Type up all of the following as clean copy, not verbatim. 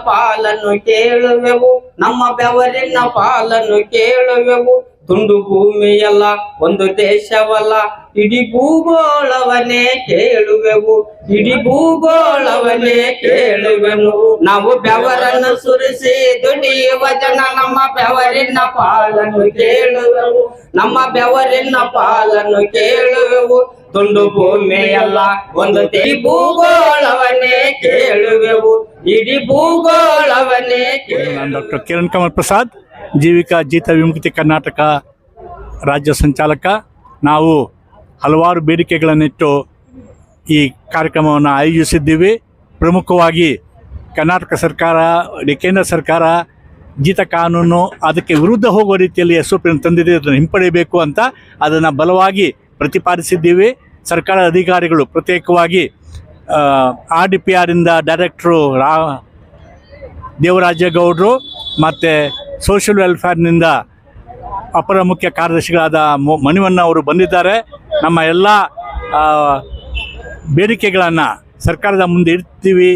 ಪಾಲನ್ನು ಕೇಳುವೆವು, ನಮ್ಮ ಬೆವರಿನ ಪಾಲನ್ನು ಕೇಳುವೆವು. ತುಂಡು ಭೂಮಿಯಲ್ಲ ಒಂದು ದೇಶವಲ್ಲ, ಇಡೀ ಭೂಗೋಳವನ್ನೇ ಕೇಳುವೆವು, ಇಡೀ ಭೂಗೋಳವನ್ನೇ ಕೇಳುವೆನು. ನಾವು ಬೆವರನ್ನು ಸುರಿಸಿ ದುಡಿಯುವ ಜನ, ನಮ್ಮ ಬೆವರಿನ ಪಾಲನ್ನು ಕೇಳುವೆವು, ನಮ್ಮ ಬೆವರಿನ ಪಾಲನ್ನು ಕೇಳುವೆವು. ತುಂಡು ಭೂಮಿಯಲ್ಲ ಒಂದು ಭೂಗೋಳವನ್ನೇ ಕೇಳುವೆವು, ಇಡೀ ಭೂಗೋಳವನ್ನೇ ಕೇಳುವೆವು. ನಾನು ಡಾಕ್ಟರ್ ಕಿರಣ್ ಕಮಲ್ ಪ್ರಸಾದ್, ಜೀವಿಕಾ ಜೀತ ವಿಮುಕ್ತಿ ಕರ್ನಾಟಕ ರಾಜ್ಯ ಸಂಚಾಲಕ. ನಾವು ಹಲವಾರು ಬೇಡಿಕೆಗಳನ್ನಿಟ್ಟು ಈ ಕಾರ್ಯಕ್ರಮವನ್ನು ಆಯೋಜಿಸಿದ್ದೀವಿ. ಪ್ರಮುಖವಾಗಿ ಕರ್ನಾಟಕ ಸರ್ಕಾರ, ಕೇಂದ್ರ ಸರ್ಕಾರ ಜೀತ ಕಾನೂನು ಅದಕ್ಕೆ ವಿರುದ್ಧ ಹೋಗುವ ರೀತಿಯಲ್ಲಿ SOP ತಂದಿದೆ, ಅದನ್ನು ಹಿಂಪಡೆಯಬೇಕು ಅಂತ ಅದನ್ನು ಬಲವಾಗಿ ಪ್ರತಿಪಾದಿಸಿದ್ದೀವಿ. ಸರ್ಕಾರದ ಅಧಿಕಾರಿಗಳು ಪ್ರತ್ಯೇಕವಾಗಿ RDPR ಇಂದ ಡೈರೆಕ್ಟ್ರು ದೇವರಾಜೇಗೌಡರು ಮತ್ತು ಸೋಷಿಯಲ್ ವೆಲ್ಫೇರ್ನಿಂದ ಅಪರ ಮುಖ್ಯ ಕಾರ್ಯದರ್ಶಿಗಳಾದ ಮಣಿವಣ್ಣ ಅವರು ಬಂದಿದ್ದಾರೆ. ನಮ್ಮ ಎಲ್ಲ ಬೇಡಿಕೆಗಳನ್ನು ಸರ್ಕಾರದ ಮುಂದೆ ಇಡ್ತೀವಿ.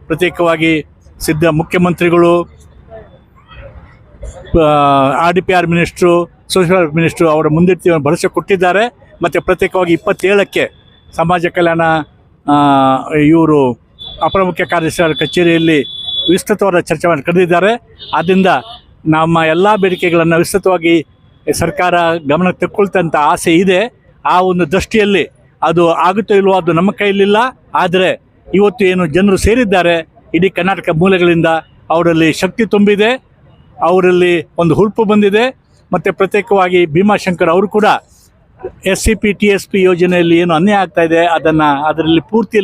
ಪ್ರತ್ಯೇಕವಾಗಿ ಮುಖ್ಯಮಂತ್ರಿಗಳು, RDPR minister, social welfare minister ಅವರ ಮುಂದಿಡ್ತೀವಿ ಭರವಸೆ ಕೊಟ್ಟಿದ್ದಾರೆ. ಮತ್ತು ಪ್ರತ್ಯೇಕವಾಗಿ 27ಕ್ಕೆ ಸಮಾಜ ಕಲ್ಯಾಣ ಇವರು ಅಪರ ಮುಖ್ಯ ಕಾರ್ಯದರ್ಶಿಗಳ ಕಚೇರಿಯಲ್ಲಿ ವಿಸ್ತೃತವಾದ ಚರ್ಚೆ ಮಾಡಿ ಕರೆದಿದ್ದಾರೆ. ಆದ್ದರಿಂದ ನಮ್ಮ ಎಲ್ಲ ಬೇಡಿಕೆಗಳನ್ನು ವಿಸ್ತೃತವಾಗಿ ಸರ್ಕಾರ ಗಮನಕ್ಕೆ ತೆಕ್ಕೊಳ್ತಂಥ ಆಸೆ ಇದೆ. ಆ ಒಂದು ದೃಷ್ಟಿಯಲ್ಲಿ ಅದು ಆಗುತ್ತೋ ಇಲ್ವೋ ಅದು ನಮ್ಮ ಕೈಯಲ್ಲಿಲ್ಲ. ಆದರೆ ಇವತ್ತು ಏನು ಜನರು ಸೇರಿದ್ದಾರೆ ಇಡೀ ಕರ್ನಾಟಕ ಮೂಲೆಗಳಿಂದ, ಅವರಲ್ಲಿ ಶಕ್ತಿ ತುಂಬಿದೆ, ಅವರಲ್ಲಿ ಒಂದು ಹುರುಪು ಬಂದಿದೆ. ಮತ್ತು ಪ್ರತ್ಯೇಕವಾಗಿ ಭೀಮಾಶಂಕರ್ ಅವರು ಕೂಡ SCP TSP ಯೋಜನೆಯಲ್ಲಿ ಏನು ಅನ್ಯಾಯ ಆಗ್ತಾಯಿದೆ ಅದರಲ್ಲಿ ಪೂರ್ತಿ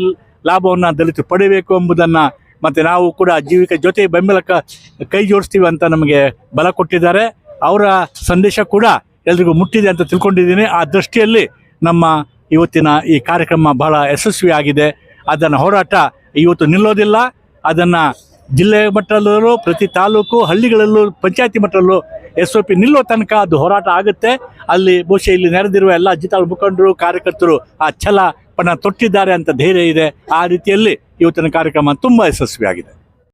ಲಾಭವನ್ನು ದಲಿತರು ಪಡೆಯಬೇಕು ಎಂಬುದನ್ನು, ಮತ್ತು ನಾವು ಕೂಡ ಜೀವಿಕ ಜೊತೆ ಬೆಂಬಲಕ್ಕೆ ಕೈ ಜೋಡಿಸ್ತೀವಿ ಅಂತ ನಮಗೆ ಬಲ ಕೊಟ್ಟಿದ್ದಾರೆ. ಅವರ ಸಂದೇಶ ಕೂಡ ಎಲ್ರಿಗೂ ಮುಟ್ಟಿದೆ ಅಂತ ತಿಳ್ಕೊಂಡಿದ್ದೀನಿ. ಆ ದೃಷ್ಟಿಯಲ್ಲಿ ನಮ್ಮ ಇವತ್ತಿನ ಈ ಕಾರ್ಯಕ್ರಮ ಬಹಳ ಯಶಸ್ವಿಯಾಗಿದೆ. ಅದನ್ನು ಹೋರಾಟ ಇವತ್ತು ನಿಲ್ಲೋದಿಲ್ಲ. ಅದನ್ನು ಜಿಲ್ಲೆ ಮಟ್ಟದಲ್ಲೂ, ಪ್ರತಿ ತಾಲೂಕು, ಹಳ್ಳಿಗಳಲ್ಲೂ, ಪಂಚಾಯತಿ ಮಟ್ಟದಲ್ಲೂ SOP ನಿಲ್ಲೋ ತನಕ ಅದು ಹೋರಾಟ ಆಗುತ್ತೆ. ಅಲ್ಲಿ ಬಹುಶಃ ಇಲ್ಲಿ ನೆರೆದಿರುವ ಎಲ್ಲ ಜಿತಾಳ ಮುಖಂಡರು, ಕಾರ್ಯಕರ್ತರು ಆ ಛಲ ಪಣ ತೊಟ್ಟಿದ್ದಾರೆ ಅಂತ ಧೈರ್ಯ ಇದೆ. ಆ ರೀತಿಯಲ್ಲಿ ಇವತ್ತಿನ ಕಾರ್ಯಕ್ರಮ ತುಂಬ ಯಶಸ್ವಿಯಾಗಿದೆ.